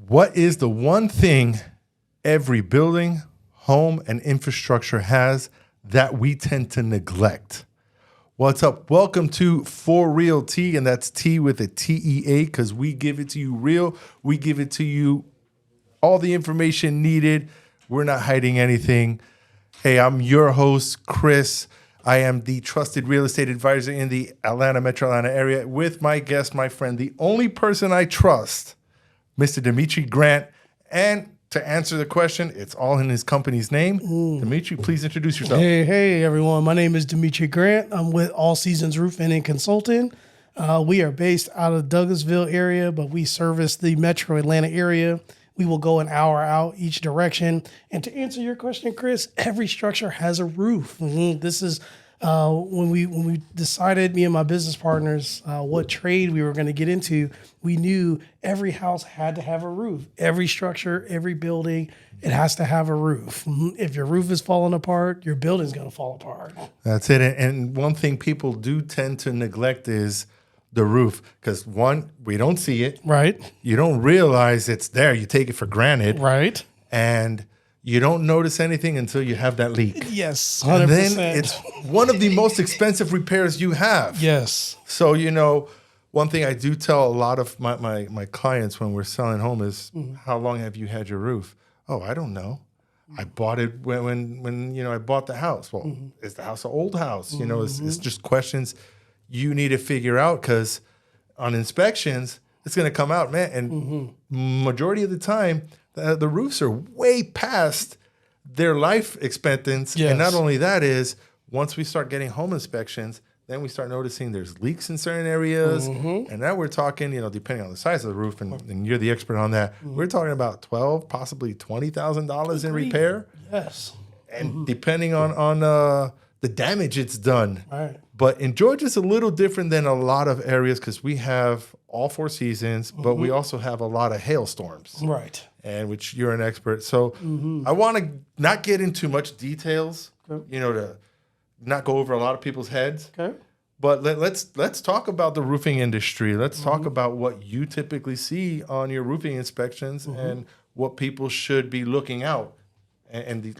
What is the one thing every building, home, and infrastructure has that we tend to neglect? What's up? Welcome to For Real Tea, and that's T with a T-E-A, because we give it to you real. We give it to you all the information needed. We're not hiding anything. Hey, I'm your host, Chris. I am the trusted real estate advisor in the Atlanta, Metro Atlanta area with my guest, my friend, the only person I trust, Mr. Dimitri Grant. And to answer the question, it's all in his company's name. Dimitri, please introduce yourself. Hey, everyone. My name is Dimitri Grant. I'm with All Seasons Roofing and Consulting. We are based out of the Douglasville area, but we service the Metro Atlanta area. We will go an hour out each direction. And to answer your question, Chris, every structure has a roof. This is when we decided, me and my business partners, what trade we were going to get into. We knew every house had to have a roof. Every structure, every building, it has to have a roof. If your roof is falling apart, your building's going to fall apart. That's it. And one thing people do tend to neglect is the roof, because one, we don't see it. Right. You don't realize it's there. You take it for granted. Right. And you don't notice anything until you have that leak. Yes, 100%. And then it's one of the most expensive repairs you have. Yes. So, one thing I do tell a lot of my clients when we're selling home is, how long have you had your roof? Oh, I don't know. I bought it when I bought the house. Well, is the house an old house? It's just questions you need to figure out, because on inspections, it's going to come out, man. And majority of the time, the roofs are way past their life expectancy. Yes. And not only that is, once we start getting home inspections, then we start noticing there's leaks in certain areas. And now we're talking, depending on the size of the roof, and you're the expert on that, we're talking about $12,000, possibly $20,000 in repair. Yes. And depending on the damage it's done. Right. But in Georgia, it's a little different than a lot of areas, because we have all four seasons, but we also have a lot of hailstorms. Right. And which you're an expert. So I want to not get into much details, to not go over a lot of people's heads. Okay. But let's talk about the roofing industry. Let's talk about what you typically see on your roofing inspections and what people should be looking out, and the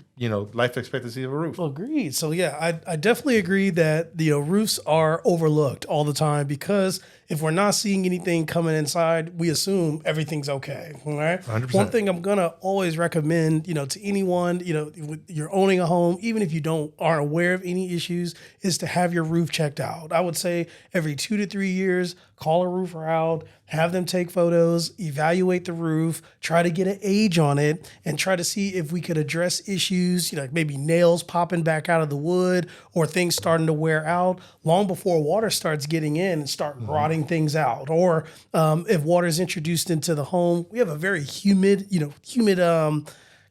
life expectancy of a roof. Agreed. So yeah, I definitely agree that roofs are overlooked all the time, because if we're not seeing anything coming inside, we assume everything's okay. All right. 100%. One thing I'm gonna always recommend, to anyone, you're owning a home, even if you aren't aware of any issues, is to have your roof checked out. I would say every 2 to 3 years, call a roofer out, have them take photos, evaluate the roof, try to get an age on it, and try to see if we could address issues, maybe nails popping back out of the wood or things starting to wear out long before water starts getting in and start rotting things out. Or if water is introduced into the home, we have a very humid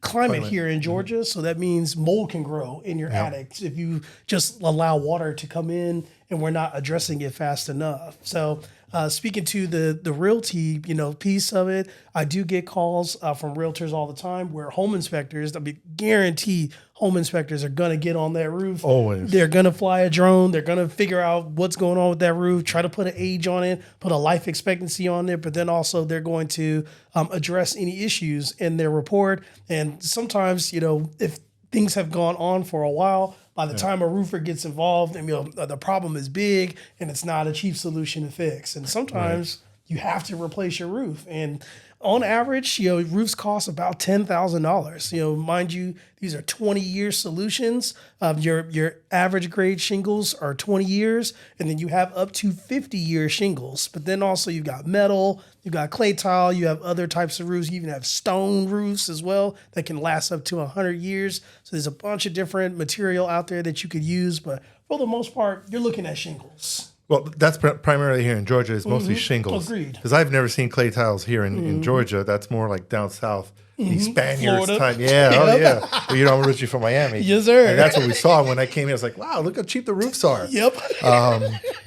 climate here in Georgia. So that means mold can grow in your attic if you just allow water to come in and we're not addressing it fast enough. So speaking to the realty, piece of it, I do get calls from realtors all the time where home inspectors, guarantee home inspectors are going to get on that roof. Always. They're going to fly a drone. They're going to figure out what's going on with that roof, try to put an age on it, put a life expectancy on there, but then also they're going to address any issues in their report. And sometimes, if things have gone on for a while, by the time a roofer gets involved, and the problem is big and it's not a cheap solution to fix. And sometimes you have to replace your roof. And on average, roofs cost about $10,000. Mind you, these are 20-year solutions. Your average grade shingles are 20 years, and then you have up to 50-year shingles. But then also you've got metal, you've got clay tile, you have other types of roofs. You even have stone roofs as well that can last up to 100 years. So there's a bunch of different material out there that you could use, but for the most part, you're looking at shingles. Well, that's primarily here in Georgia. It's mostly shingles. Agreed. Because I've never seen clay tiles here in Georgia. That's more like down south, the Spaniards Florida. time. Yeah, oh yeah. Well, I'm originally from Miami. Yes, sir. And that's what we saw when I came here. I was like, wow, look how cheap the roofs are. Yep.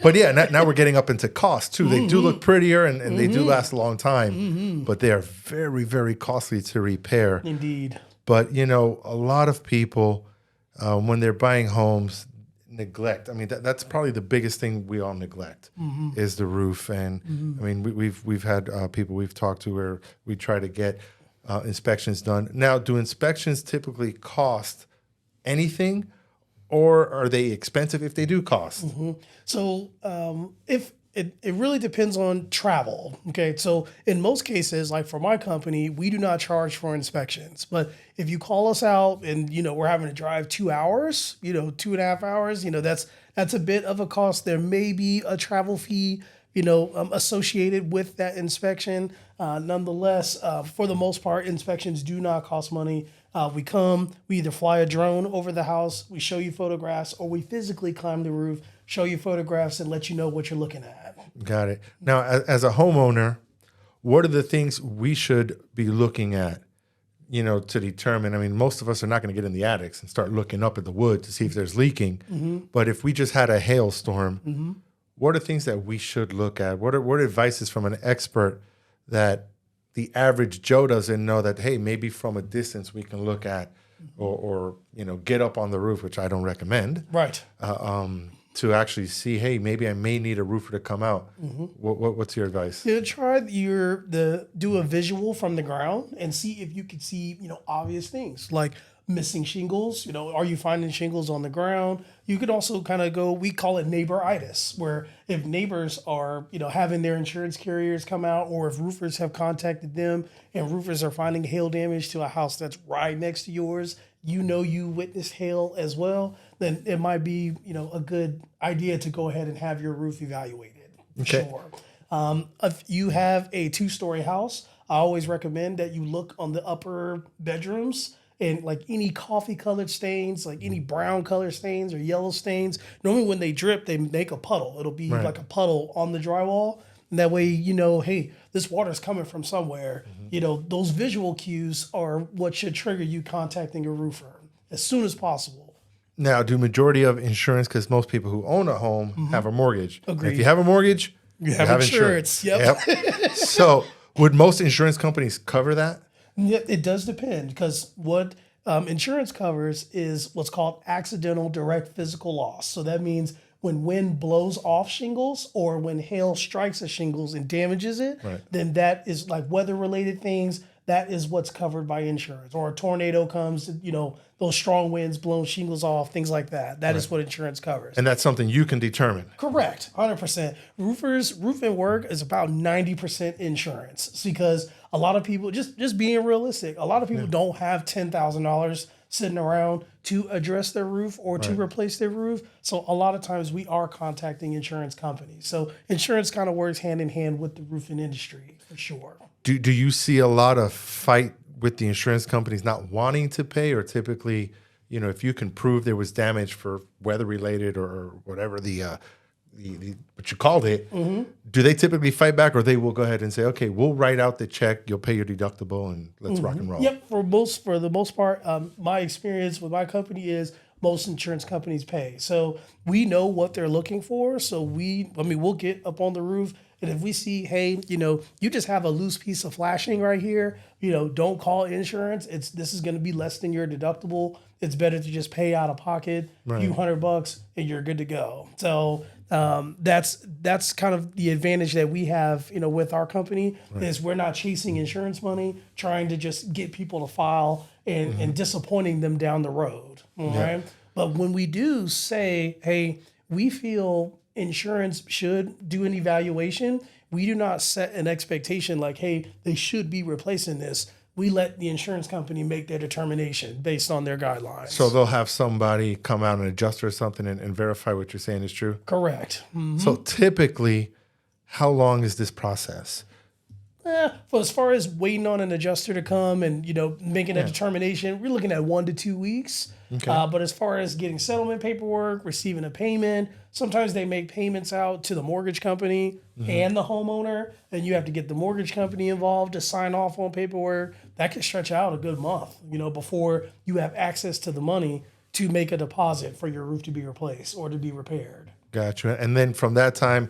But yeah, now we're getting up into cost too. They do look prettier and they do last a long time, but they are very, very costly to repair. Indeed. But a lot of people, when they're buying homes, neglect. I mean, that's probably the biggest thing we all neglect is the roof. And I mean, we've had people we've talked to where we try to get inspections done. Now, do inspections typically cost anything, or are they expensive if they do cost? So if it really depends on travel. Okay. So in most cases, like for my company, we do not charge for inspections. But if you call us out and, we're having to drive 2 hours, 2.5 hours, that's a bit of a cost. There may be a travel fee, associated with that inspection. Nonetheless, for the most part, inspections do not cost money. We either fly a drone over the house, we show you photographs, or we physically climb the roof, show you photographs, and let you know what you're looking at. Got it. Now, as a homeowner, what are the things we should be looking at, to determine? I mean, most of us are not going to get in the attics and start looking up at the wood to see if there's leaking. But if we just had a hailstorm, what are things that we should look at? What are advices from an expert that the average Joe doesn't know that, hey, maybe from a distance we can look at or get up on the roof, which I don't recommend. Right. To actually see, hey, maybe I may need a roofer to come out. What's your advice? Try do a visual from the ground and see if you can see, obvious things like missing shingles. Are you finding shingles on the ground? You could also kind of go, we call it neighboritis, where if neighbors are, having their insurance carriers come out, or if roofers have contacted them and roofers are finding hail damage to a house that's right next to yours, you witnessed hail as well, then it might be, a good idea to go ahead and have your roof evaluated. Okay. Sure. If you have a 2-story house, I always recommend that you look on the upper bedrooms and like any coffee colored stains, like any brown color stains or yellow stains. Normally when they drip, they make a puddle. It'll be like a puddle on the drywall. And that way, hey, this water's coming from somewhere. Those visual cues are what should trigger you contacting a roofer as soon as possible. Now, do majority of insurance, because most people who own a home have a mortgage. Agreed. If you have a mortgage, you have insurance. Yep. So would most insurance companies cover that? Yeah, it does depend, because what insurance covers is what's called accidental direct physical loss. So that means when wind blows off shingles or when hail strikes a shingles and damages it, then that is like weather-related things. That is what's covered by insurance. Or a tornado comes, those strong winds blowing shingles off, things like that. That is what insurance covers. And that's something you can determine. Correct, 100%. Roofing work is about 90% insurance. It's because a lot of people, just being realistic, a lot of people don't have $10,000 sitting around to address their roof or to replace their roof. So a lot of times we are contacting insurance companies. So insurance kind of works hand in hand with the roofing industry for sure. Do you see a lot of fight with the insurance companies not wanting to pay, or typically, if you can prove there was damage for weather related or whatever the what you called it, do they typically fight back, or they will go ahead and say, okay, we'll write out the check, you'll pay your deductible, and let's rock and roll? Yep. For the most part, my experience with my company is most insurance companies pay. So we know what they're looking for. So we'll get up on the roof. And if we see, hey, you just have a loose piece of flashing right here, don't call insurance. This is going to be less than your deductible. It's better to just pay out of pocket a few $100 and you're good to go. So that's kind of the advantage that we have, with our company is we're not chasing insurance money, trying to just get people to file and disappointing them down the road. All right. But when we do say, hey, we feel insurance should do an evaluation, we do not set an expectation like, hey, they should be replacing this. We let the insurance company make their determination based on their guidelines. So they'll have somebody come out, an adjuster or something, and verify what you're saying is true? Correct. Mm-hmm. So typically, how long is this process? Well, as far as waiting on an adjuster to come and, making a determination, we're looking at 1 to 2 weeks. Okay. But as far as getting settlement paperwork, receiving a payment, sometimes they make payments out to the mortgage company and the homeowner, and you have to get the mortgage company involved to sign off on paperwork. That can stretch out a good month, before you have access to the money to make a deposit for your roof to be replaced or to be repaired. Gotcha. And then from that time,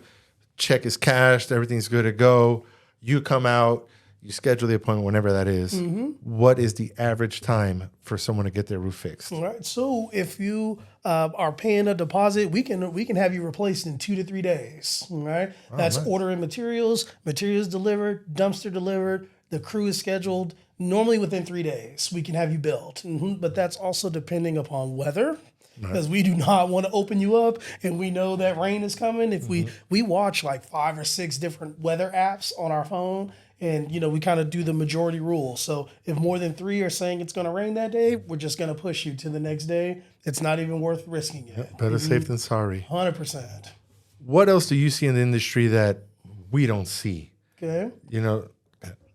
check is cashed, everything's good to go. You come out, You schedule the appointment whenever that is. What is the average time for someone to get their roof fixed? All right. So if you are paying a deposit, we can have you replaced in 2 to 3 days. All right. That's nice. ordering materials delivered, dumpster delivered. The crew is scheduled. Normally within 3 days, we can have you built. But that's also depending upon weather. Because we do not want to open you up and we know that rain is coming. If we watch like 5 or 6 different weather apps on our phone, and we kind of do the majority rule. So if more than 3 are saying it's going to rain that day, we're just going to push you to the next day. It's not even worth risking it. Better safe than sorry. 100%. What else do you see in the industry that we don't see? Okay.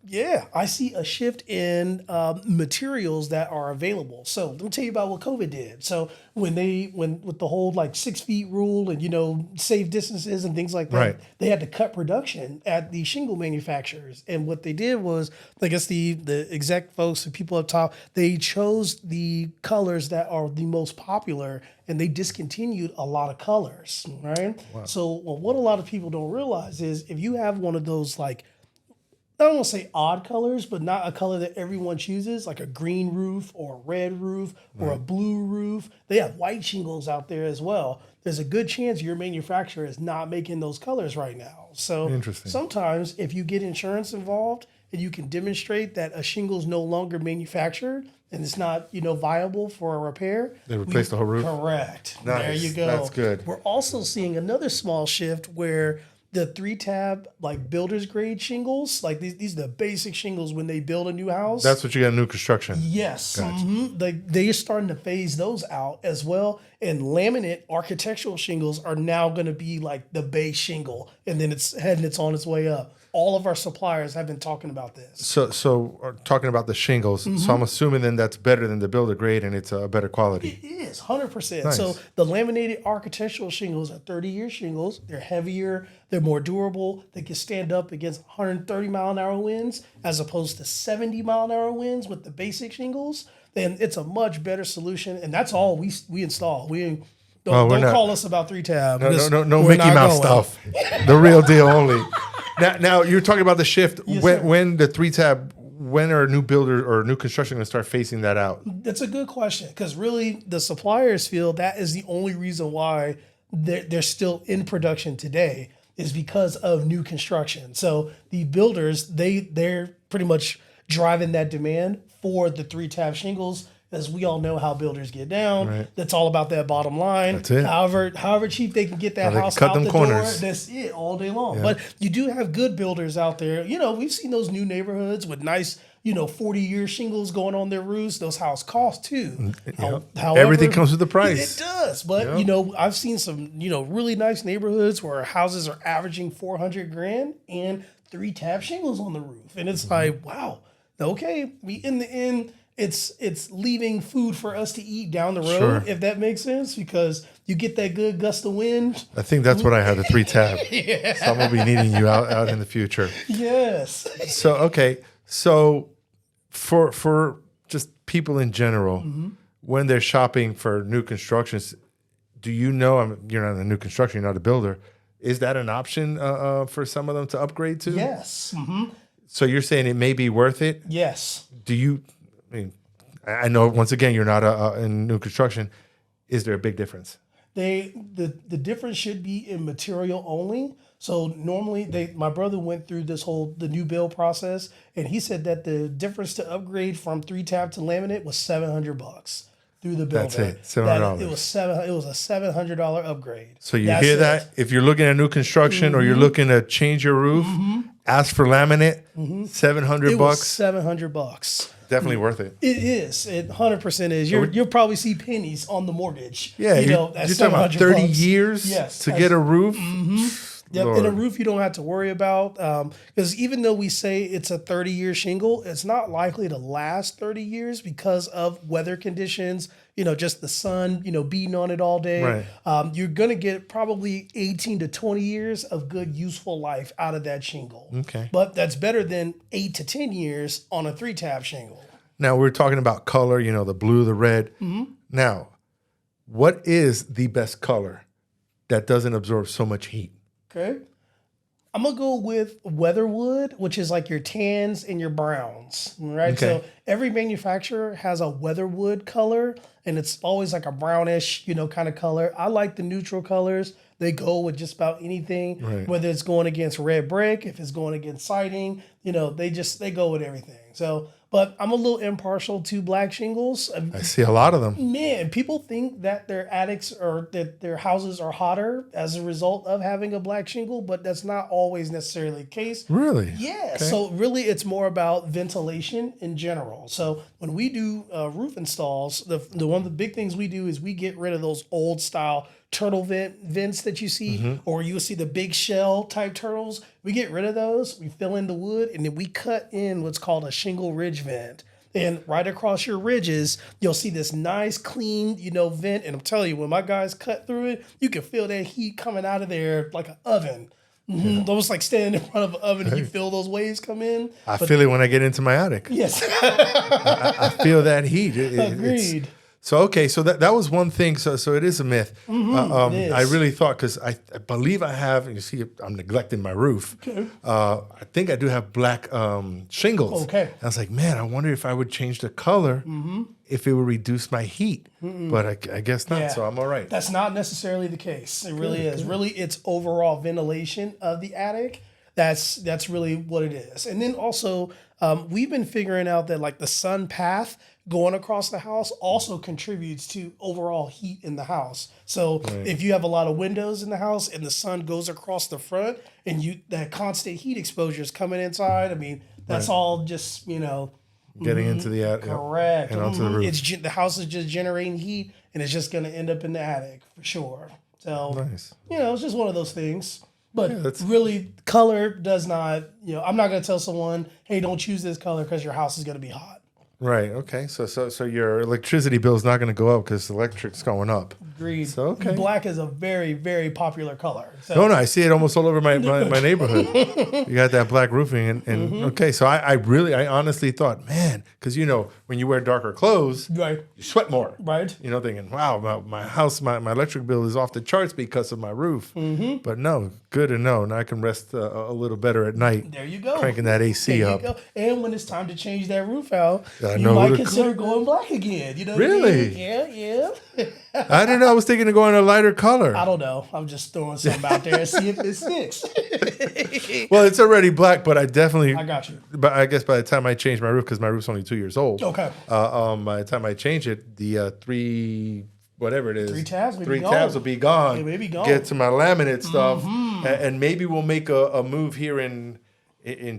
Yeah, I see a shift in materials that are available. So let me tell you about what COVID did. So when with the whole like 6 feet rule and safe distances and things like that, Right. they had to cut production at the shingle manufacturers. And what they did was, I guess the exec folks, the people up top, they chose the colors that are the most popular and they discontinued a lot of colors. Right. Wow. So what a lot of people don't realize is if you have one of those like, I don't want to say odd colors, but not a color that everyone chooses, like a green roof or a red roof or a blue roof. They have white shingles out there as well. There's a good chance your manufacturer is not making those colors right now. So Interesting. sometimes if you get insurance involved and you can demonstrate that a shingle is no longer manufactured and it's not, viable for a repair. They replaced the whole roof? Correct. Nice. There you go. That's good. We're also seeing another small shift where the 3-tab like builder's grade shingles, like these are the basic shingles when they build a new house. That's what you got in new construction. Yes. Gotcha. They're starting to phase those out as well. And laminate architectural shingles are now going to be like the base shingle. And then it's on its way up. All of our suppliers have been talking about this. So talking about the shingles, so I'm assuming then that's better than the builder grade and it's a better quality. It is 100%. Nice. So the laminated architectural shingles are 30-year shingles. They're heavier. They're more durable. They can stand up against 130 mile an hour winds as opposed to 70 mile an hour winds with the basic shingles. And it's a much better solution. And that's all we install. Don't call us about 3-tab. No Mickey Mouse stuff. The real deal only. Now you're talking about the shift. Yes, when the 3-tab, when are new builder or new construction going to start phasing that out? That's a good question because really the suppliers feel that is the only reason why they're still in production today is because of new construction. So the builders, they're pretty much driving that demand for the 3-tab shingles. As we all know how builders get down. Right. That's all about that bottom line. That's it. However cheap they can get that house out the door, that's it all day long. Yeah. But you do have good builders out there. We've seen those new neighborhoods with nice, 40-year shingles going on their roofs. Those houses cost too. However, everything comes with the price. It does. But, I've seen some, really nice neighborhoods where houses are averaging $400,000 and 3-tab shingles on the roof. And it's like, wow, okay, in the end, it's leaving food for us to eat down the road, sure. If that makes sense, because you get that good gust of wind. I think that's what I have, the 3-tab. Yeah. So I'm going to be needing you out in the future. Yes. So for just people in general, when they're shopping for new constructions, do you know, you're not in a new construction, you're not a builder, is that an option for some of them to upgrade to? Yes. Mm-hmm. So you're saying it may be worth it? Yes. I know, once again, you're not in new construction. Is there a big difference? The difference should be in material only. So normally, my brother went through the new build process, and he said that the difference to upgrade from 3-tab to laminate was $700 through the builder. That's it, $700. It was a $700 upgrade. So you hear that? If you're looking at new construction or you're looking to change your roof, ask for laminate. $700. It was $700. Definitely worth it. It is. It 100% is. You'll probably see pennies on the mortgage. Yeah, you're talking about 30 years to get a roof. Yep, and a roof you don't have to worry about, because even though we say it's a 30-year shingle, it's not likely to last 30 years because of weather conditions, just the sun, beating on it all day. Right. You're going to get probably 18 to 20 years of good, useful life out of that shingle. Okay. But that's better than 8 to 10 years on a 3-tab shingle. Now, we're talking about color, the blue, the red. Now, what is the best color that doesn't absorb so much heat? Okay. I'm gonna go with Weatherwood, which is like your tans and your browns, right? Okay. So every manufacturer has a Weatherwood color, and it's always like a brownish, kind of color. I like the neutral colors. They go with just about anything, Right. whether it's going against red brick, if it's going against siding, they go with everything. So, but I'm a little impartial to black shingles. I see a lot of them. Man, people think that their attics or that their houses are hotter as a result of having a black shingle, but that's not always necessarily the case. Really? Yeah, Okay. so really it's more about ventilation in general. So when we do roof installs, the one of the big things we do is we get rid of those old style turtle vents that you see, or you'll see the big shell type turtles. We get rid of those, we fill in the wood, and then we cut in what's called a shingle ridge vent. And right across your ridges, you'll see this nice, clean, vent. And I'm telling you, when my guys cut through it, you can feel that heat coming out of there like an oven. Almost like standing in front of an oven and you feel those waves come in. I feel it when I get into my attic. Yes. I feel that heat. Agreed. So okay, so that was one thing. So it is a myth. It is. I really thought because I believe I have. You see, I'm neglecting my roof. Okay. I think I do have black shingles. Okay. And I was like, man, I wonder if I would change the color if it would reduce my heat. But I guess not. Yeah. So I'm all right. That's not necessarily the case. It really is. Really, it's overall ventilation of the attic. That's really what it is. And then also, we've been figuring out that like the sun path going across the house also contributes to overall heat in the house. So if you have a lot of windows in the house and the sun goes across the front and that constant heat exposure is coming inside, I mean, that's all just, Getting into the attic. correct. And onto the roof. The house is just generating heat and it's just going to end up in the attic for sure. So, Nice. it's just one of those things. But that's- really, color does not, I'm not going to tell someone, hey, don't choose this color because your house is going to be hot. Right. Okay. So your electricity bill is not going to go up because the electric's going up. Agreed. So, okay. Black is a very, very popular color. So, No, I see it almost all over my neighborhood. You got that black roofing, and okay. So I honestly thought, man, because when you wear darker clothes, Right. you sweat more. Right. Thinking, wow, my house, my electric bill is off the charts because of my roof. But no, good to know. Now I can rest a little better at night. There you go. Cranking that AC There up. you go. And when it's time to change that roof out, I you know might who to consider call. going black again. You know what I Really? mean? Yeah. I didn't know. I was thinking of going a lighter color. I don't know. I'm just throwing something out there and see if it sticks. Well, it's already black, but I definitely. I got you. But I guess by the time I change my roof, because my roof's only 2 years old. Okay. By the time I change it, the whatever it is, Three tabs may be three gone. tabs will be gone. They may be gone. Get to my laminate stuff, and maybe we'll make a move here in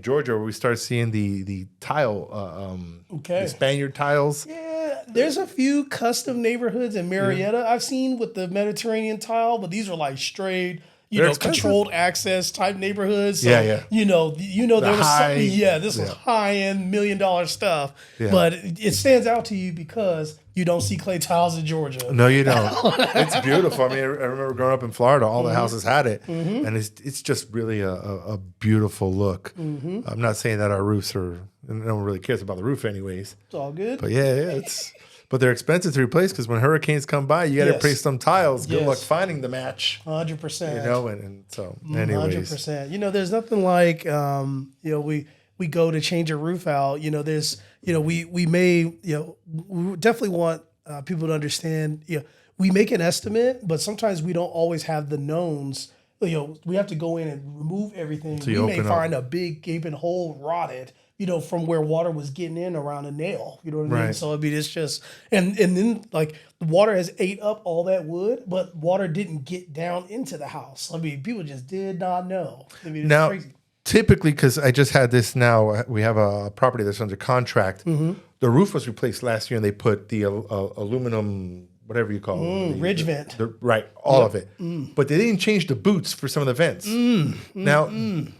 Georgia where we start seeing the tile, Okay. the Spaniard tiles. Yeah, there's a few custom neighborhoods in Marietta I've seen with the Mediterranean tile, but these are like straight, They're expensive. controlled access type neighborhoods. So, Yeah, yeah. There was high- this was yeah. high end $1 million stuff, Yeah. but it stands out to you because you don't see clay tiles in Georgia. No, you don't. It's beautiful. I mean, I remember growing up in Florida, all the houses had it, and it's just really a beautiful look. I'm not saying that our roofs are. No one really cares about the roof, anyways. It's all good. But yeah, but they're expensive to replace because when hurricanes come by, you got to Yes. replace some tiles. Good Yes. luck finding the match. 100%. And so, anyways, 100%. There's nothing like, we go to change a roof out. There's, we may, we definitely want people to understand, we make an estimate, but sometimes we don't always have the knowns. We have to go in and remove everything. you We may open up. find a big gaping hole rotted, from where water was getting in around a nail. You know what I mean? Right. So, it's just, and then like the water has ate up all that wood, but water didn't get down into the house. People just did not know. It's now crazy. typically, because I just had this now, we have a property that's under contract. The roof was replaced last year, and they put the aluminum, whatever you call it, Ridge vent. right, all of it. But they didn't change the boots for some of the vents. Now,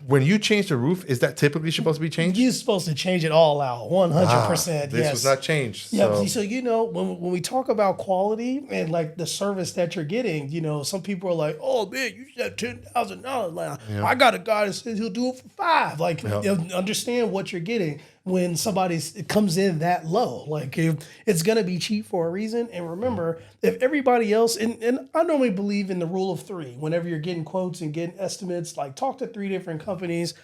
when you change the roof, is that typically supposed to be changed? You're supposed to change it all out, 100%. This yes. was not changed. Yeah, So, so when we talk about quality and like the service that you're getting, some people are like, "Oh man, you said $10,000." Like, I got a guy that says he'll do it for $5,000. Like, understand what you're getting. when it comes in that low. Like if it's gonna be cheap for a reason. And remember, if everybody else, and I normally believe in the rule of three. Whenever you're getting quotes and getting estimates, like talk to 3 different companies.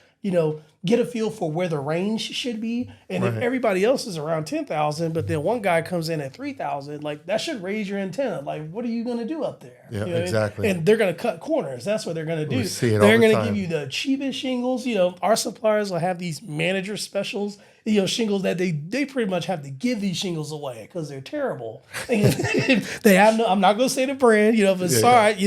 Get a feel for where the range should be. And if everybody else is around 10,000, but then one guy comes in at 3,000, like that should raise your antenna. Like, what are you going to do up there? Yeah, what exactly. I mean? And they're going to cut corners. That's what they're going to do. We see it They're all the going to time. give you the cheapest shingles. Our suppliers will have these manager specials, shingles that they pretty much have to give these shingles away because they're terrible. And they have I'm not going to say the brand, but it's all right.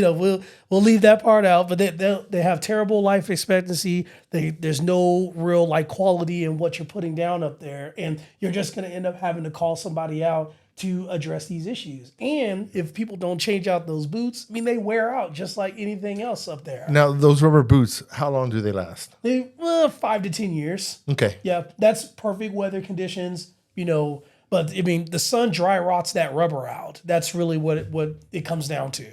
We'll leave that part out, but they have terrible life expectancy. There's no real like quality in what you're putting down up there, and you're just going to end up having to call somebody out to address these issues. And if people don't change out those boots, I mean, they wear out just like anything else up there. Now, those rubber boots, how long do they last? 5 to 10 years. Okay. Yeah, that's perfect weather conditions, But I mean, the sun dry rots that rubber out. That's really what it comes down to.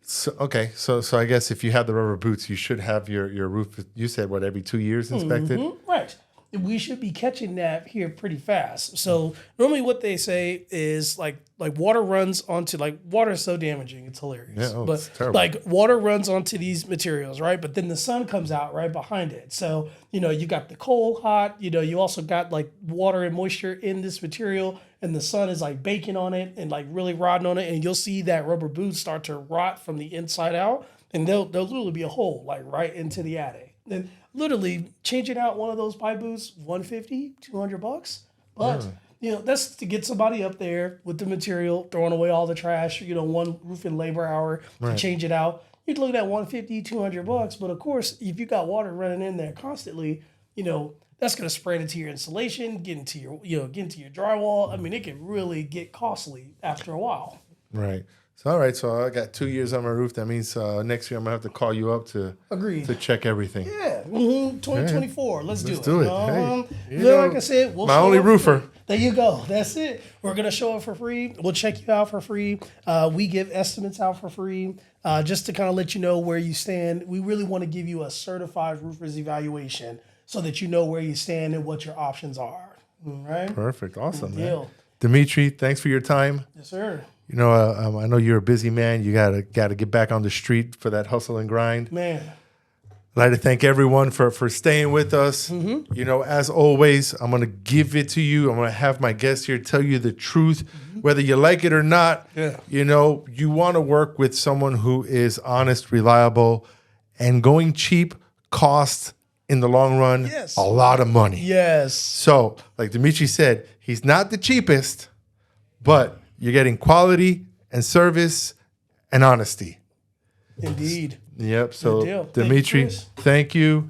So, okay, so I guess if you have the rubber boots, you should have your roof. You said what, every 2 years inspected? Right. We should be catching that here pretty fast. So normally what they say is like water runs onto, like, water is so damaging, it's hilarious. Yeah, but it's terrible. like water runs onto these materials, right? But then the sun comes out right behind it. So, you got the cold hot, you also got like water and moisture in this material, and the sun is like baking on it and like really rotting on it. And you'll see that rubber boots start to rot from the inside out, and there'll literally be a hole like right into the attic. And literally changing out one of those pipe boots, $150, $200. But that's to get somebody up there with the material, throwing away all the trash, one roofing labor hour to change it out. You'd look at $150, $200. But of course, if you got water running in there constantly, that's going to spread into your insulation, get into your drywall. I mean, it can really get costly after a while. Right. So, all right. So I got 2 years on my roof. That means next year I'm going to have to call you up to check everything. Yeah. 2024. Let's do do it. Hey, like I said, my only roofer. There you go. That's it. We're going to show up for free. We'll check you out for free. We give estimates out for free just to kind of let you know where you stand. We really want to give you a certified roofer's evaluation so that you know where you stand and what your options are. All right? Perfect. Awesome, Good deal. man. Dimitri, thanks for your time. Yes, sir. I know you're a busy man. You gotta get back on the street for that hustle and grind. Man. I'd like to thank everyone for staying with us. As always, I'm gonna give it to you. I'm gonna have my guests here tell you the truth, whether you like it or not. Yeah. You want to work with someone who is honest, reliable, and going cheap costs in the long run a lot of money. Yes. So, like Dimitri said, he's not the cheapest, but you're getting quality and service and honesty. Indeed. Yep. So, Thank Dimitri, you, thank you.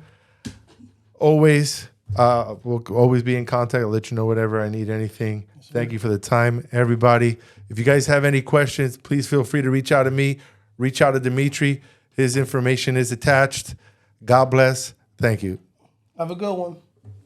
Always, we'll always be in contact. I'll let you know whatever I need, anything. Thank you for the time, everybody. If you guys have any questions, please feel free to reach out to me. Reach out to Dimitri. His information is attached. God bless. Thank you. Have a good one.